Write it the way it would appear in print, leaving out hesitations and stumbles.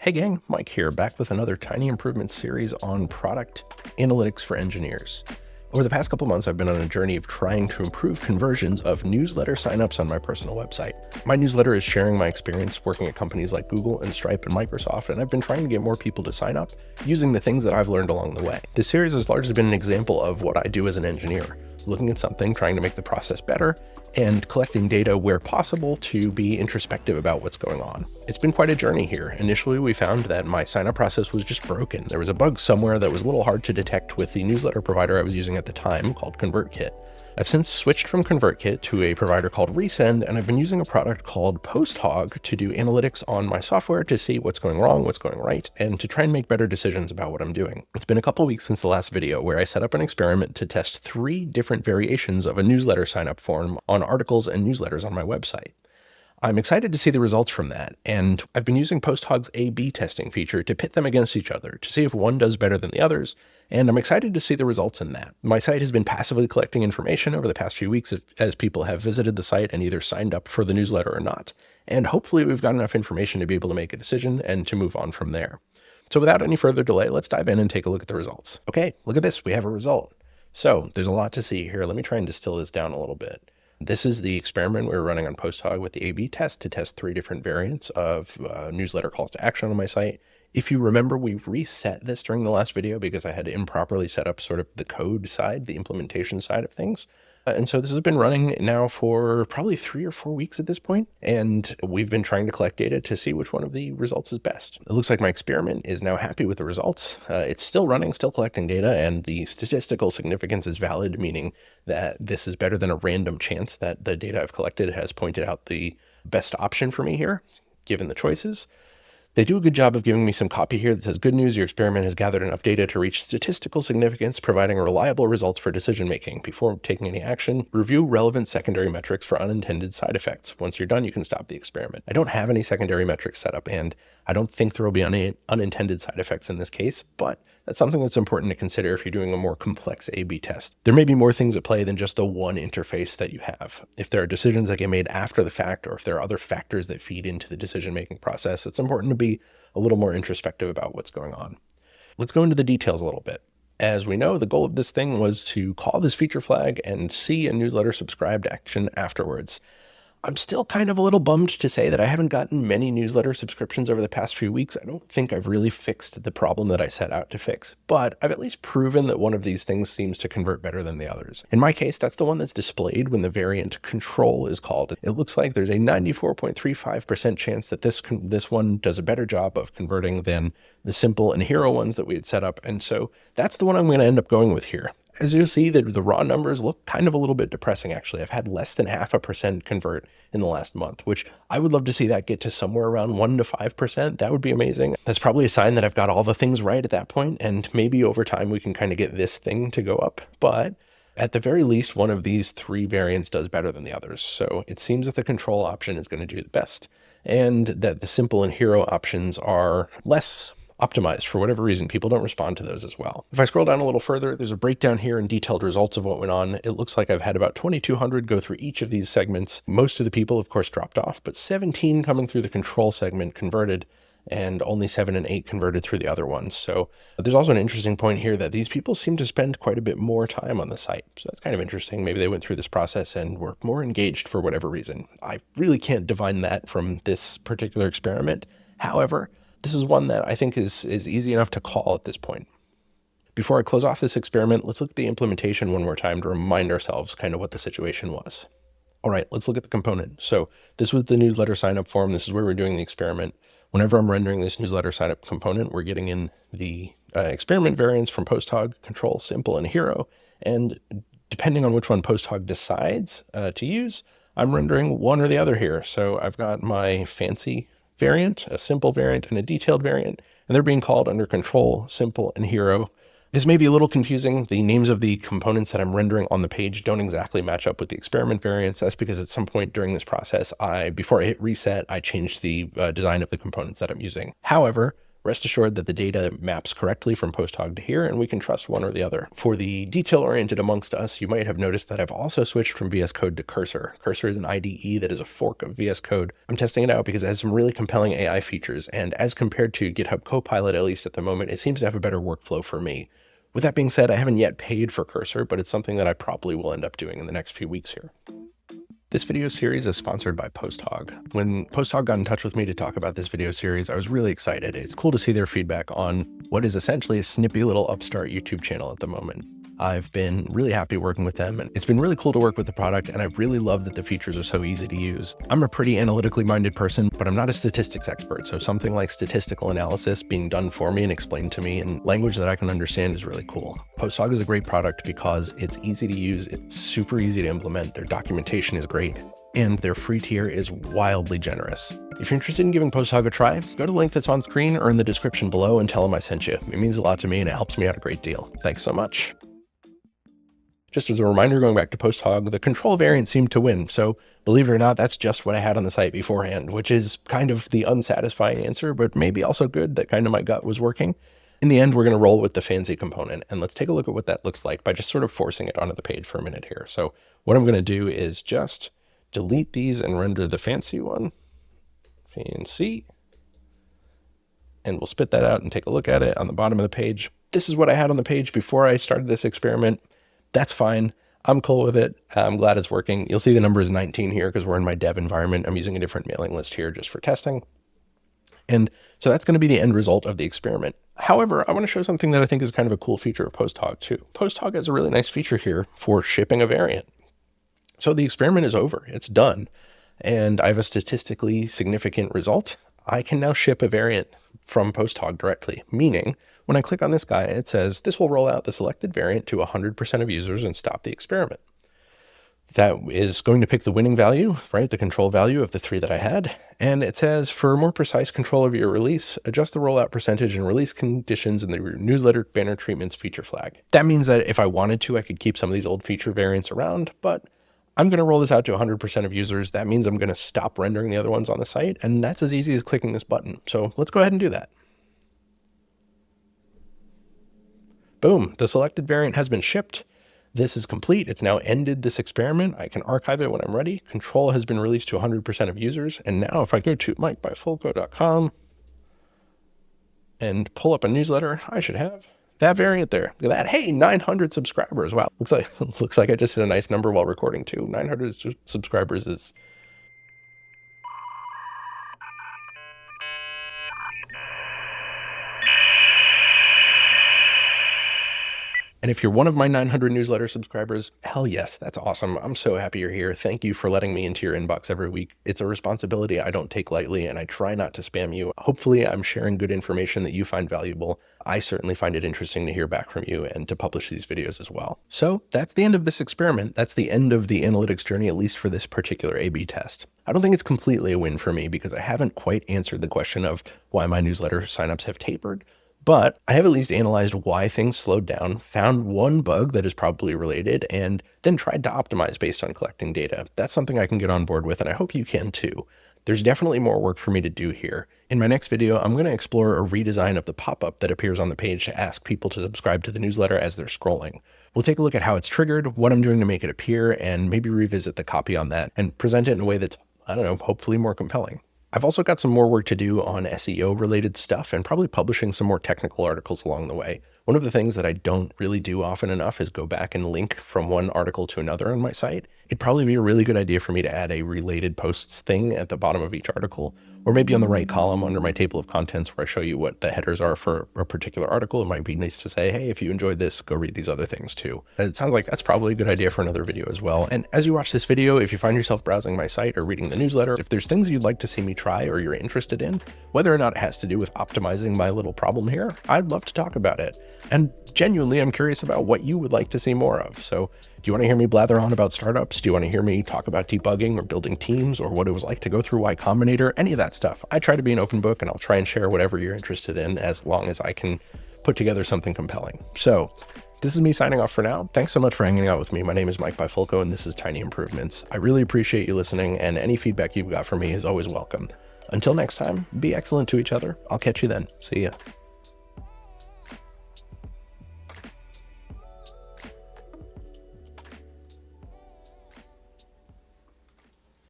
Hey gang, Mike here, back with another tiny improvement series on product analytics for engineers. Over the past couple months, I've been on a journey of trying to improve conversions of newsletter signups on my personal website. My newsletter is sharing my experience working at companies like Google and Stripe and Microsoft, and I've been trying to get more people to sign up using the things that I've learned along the way. This series has largely been an example of what I do as an engineer, looking at something, trying to make the process better, and collecting data where possible to be introspective about what's going on. It's been quite a journey here. Initially, we found that my sign-up process was just broken. There was a bug somewhere that was a little hard to detect with the newsletter provider I was using at the time called ConvertKit. I've since switched from ConvertKit to a provider called Resend, and I've been using a product called PostHog to do analytics on my software to see what's going wrong, what's going right, and to try and make better decisions about what I'm doing. It's been a couple weeks since the last video where I set up an experiment to test 3 different variations of a newsletter sign-up form on articles and newsletters on my website. I'm excited to see the results from that, and I've been using PostHog's A/B testing feature to pit them against each other to see if one does better than the others, and I'm excited to see the results in that. My site has been passively collecting information over the past few weeks as people have visited the site and either signed up for the newsletter or not, and hopefully we've got enough information to be able to make a decision and to move on from there. So without any further delay, let's dive in and take a look at the results. Okay, look at this, we have a result. So there's a lot to see here. Let me try and distill this down a little bit. This is the experiment we were running on PostHog with the A/B test to test 3 different variants of newsletter calls to action on my site. If you remember, we reset this during the last video because I had to improperly set up sort of the code side, the implementation side of things. And so this has been running now for probably 3 or 4 weeks at this point, and we've been trying to collect data to see which one of the results is best. It looks like my experiment is now happy with the results. It's still running, still collecting data, and the statistical significance is valid, meaning that this is better than a random chance that the data I've collected has pointed out the best option for me here, given the choices. They do a good job of giving me some copy here that says, good news, your experiment has gathered enough data to reach statistical significance, providing reliable results for decision-making. Before taking any action, review relevant secondary metrics for unintended side effects. Once you're done, you can stop the experiment. I don't have any secondary metrics set up, and I don't think there will be any unintended side effects in this case, but that's something that's important to consider if you're doing a more complex A/B test. There may be more things at play than just the one interface that you have. If there are decisions that get made after the fact, or if there are other factors that feed into the decision-making process, it's important to be a little more introspective about what's going on. Let's go into the details a little bit. As we know, the goal of this thing was to call this feature flag and see a newsletter subscribed action afterwards. I'm still kind of a little bummed to say that I haven't gotten many newsletter subscriptions over the past few weeks. I don't think I've really fixed the problem that I set out to fix, but I've at least proven that one of these things seems to convert better than the others. In my case, that's the one that's displayed when the variant control is called. It looks like there's a 94.35% chance that this one does a better job of converting than the simple and hero ones that we had set up. And so that's the one I'm going to end up going with here. As you'll see, the raw numbers look kind of a little bit depressing, actually. I've had less than 0.5% convert in the last month, which I would love to see that get to somewhere around 1 to 5%. That would be amazing. That's probably a sign that I've got all the things right at that point, and maybe over time we can kind of get this thing to go up. But at the very least, one of these 3 variants does better than the others. So it seems that the control option is going to do the best, and that the simple and hero options are less optimized. For whatever reason, people don't respond to those as well. If I scroll down a little further, there's a breakdown here and detailed results of what went on. It looks like I've had about 2,200 go through each of these segments. Most of the people, of course, dropped off, but 17 coming through the control segment converted, and only 7 and 8 converted through the other ones. So there's also an interesting point here that these people seem to spend quite a bit more time on the site. So that's kind of interesting. Maybe they went through this process and were more engaged for whatever reason. I really can't divine that from this particular experiment. However, this is one that I think is easy enough to call at this point. Before I close off this experiment, let's look at the implementation one more time to remind ourselves kind of what the situation was. All right, let's look at the component. So this was the newsletter signup form. This is where we're doing the experiment. Whenever I'm rendering this newsletter signup component, we're getting in the experiment variants from PostHog, control, simple, and hero. And depending on which one PostHog decides to use, I'm rendering one or the other here. So I've got my fancy variant, a simple variant, and a detailed variant, and they're being called under control, simple, and hero. This may be a little confusing. The names of the components that I'm rendering on the page don't exactly match up with the experiment variants. That's because at some point during this process, before I hit reset, I changed the design of the components that I'm using. However, Rest assured that the data maps correctly from PostHog to here, and we can trust one or the other. For the detail-oriented amongst us, you might have noticed that I've also switched from VS Code to Cursor. Cursor is an IDE that is a fork of VS Code. I'm testing it out because it has some really compelling AI features, and as compared to GitHub Copilot, at least at the moment, it seems to have a better workflow for me. With that being said, I haven't yet paid for Cursor, but it's something that I probably will end up doing in the next few weeks here. This video series is sponsored by PostHog. When PostHog got in touch with me to talk about this video series, I was really excited. It's cool to see their feedback on what is essentially a snippy little upstart YouTube channel at the moment. I've been really happy working with them, and it's been really cool to work with the product, and I really love that the features are so easy to use. I'm a pretty analytically minded person, but I'm not a statistics expert, so something like statistical analysis being done for me and explained to me in language that I can understand is really cool. PostHog is a great product because it's easy to use, it's super easy to implement, their documentation is great, and their free tier is wildly generous. If you're interested in giving PostHog a try, go to the link that's on screen or in the description below and tell them I sent you. It means a lot to me and it helps me out a great deal. Thanks so much. Just as a reminder, going back to PostHog, the control variant seemed to win. So believe it or not, that's just what I had on the site beforehand, which is kind of the unsatisfying answer, but maybe also good that kind of my gut was working. In the end, we're going to roll with the fancy component, and let's take a look at what that looks like by just sort of forcing it onto the page for a minute here. So what I'm going to do is just delete these and render the fancy one. Fancy. And we'll spit that out and take a look at it on the bottom of the page. This is what I had on the page before I started this experiment. That's fine. I'm cool with it. I'm glad it's working. You'll see the number is 19 here because we're in my dev environment. I'm using a different mailing list here just for testing. And so that's going to be the end result of the experiment. However, I want to show something that I think is kind of a cool feature of PostHog too. PostHog has a really nice feature here for shipping a variant. So the experiment is over. It's done. And I have a statistically significant result. I can now ship a variant from PostHog directly, meaning when I click on this guy, it says this will roll out the selected variant to 100% of users and stop the experiment. That is going to pick the winning value, right? The control value of the 3 that I had. And it says for more precise control of your release, adjust the rollout percentage and release conditions in the newsletter banner treatments feature flag. That means that if I wanted to, I could keep some of these old feature variants around, but I'm going to roll this out to 100% of users. That means I'm going to stop rendering the other ones on the site. And that's as easy as clicking this button. So let's go ahead and do that. Boom, the selected variant has been shipped. This is complete. It's now ended this experiment. I can archive it when I'm ready. Control has been released to 100% of users. And now if I go to mikebyfolco.com and pull up a newsletter, I should have that variant there. Look at that. Hey, 900 subscribers. Wow. Looks like I just hit a nice number while recording too. 900 subscribers is... And if you're one of my 900 newsletter subscribers, hell yes, that's awesome. I'm so happy you're here. Thank you for letting me into your inbox every week. It's a responsibility I don't take lightly, and I try not to spam you. Hopefully, I'm sharing good information that you find valuable. I certainly find it interesting to hear back from you and to publish these videos as well. So that's the end of this experiment. That's the end of the analytics journey, at least for this particular A/B test. I don't think it's completely a win for me because I haven't quite answered the question of why my newsletter signups have tapered. But I have at least analyzed why things slowed down, found one bug that is probably related, and then tried to optimize based on collecting data. That's something I can get on board with, and I hope you can too. There's definitely more work for me to do here. In my next video, I'm going to explore a redesign of the pop-up that appears on the page to ask people to subscribe to the newsletter as they're scrolling. We'll take a look at how it's triggered, what I'm doing to make it appear, and maybe revisit the copy on that and present it in a way that's, I don't know, hopefully more compelling. I've also got some more work to do on SEO related stuff and probably publishing some more technical articles along the way. One of the things that I don't really do often enough is go back and link from one article to another on my site. It'd probably be a really good idea for me to add a related posts thing at the bottom of each article, or maybe on the right column under my table of contents where I show you what the headers are for a particular article. It might be nice to say, hey, if you enjoyed this, go read these other things too. And it sounds like that's probably a good idea for another video as well. And as you watch this video, if you find yourself browsing my site or reading the newsletter, if there's things you'd like to see me try or you're interested in, whether or not it has to do with optimizing my little problem here, I'd love to talk about it. And genuinely, I'm curious about what you would like to see more of. So do you want to hear me blather on about startups? Do you want to hear me talk about debugging or building teams or what it was like to go through Y Combinator? Any of that stuff. I try to be an open book and I'll try and share whatever you're interested in as long as I can put together something compelling. So This is me signing off for now. Thanks so much for hanging out with me. My name is Mike Bifulco, and this is Tiny Improvements. I really appreciate you listening, and any feedback you've got for me is always welcome. Until next time, be excellent to each other. I'll catch you then. See ya.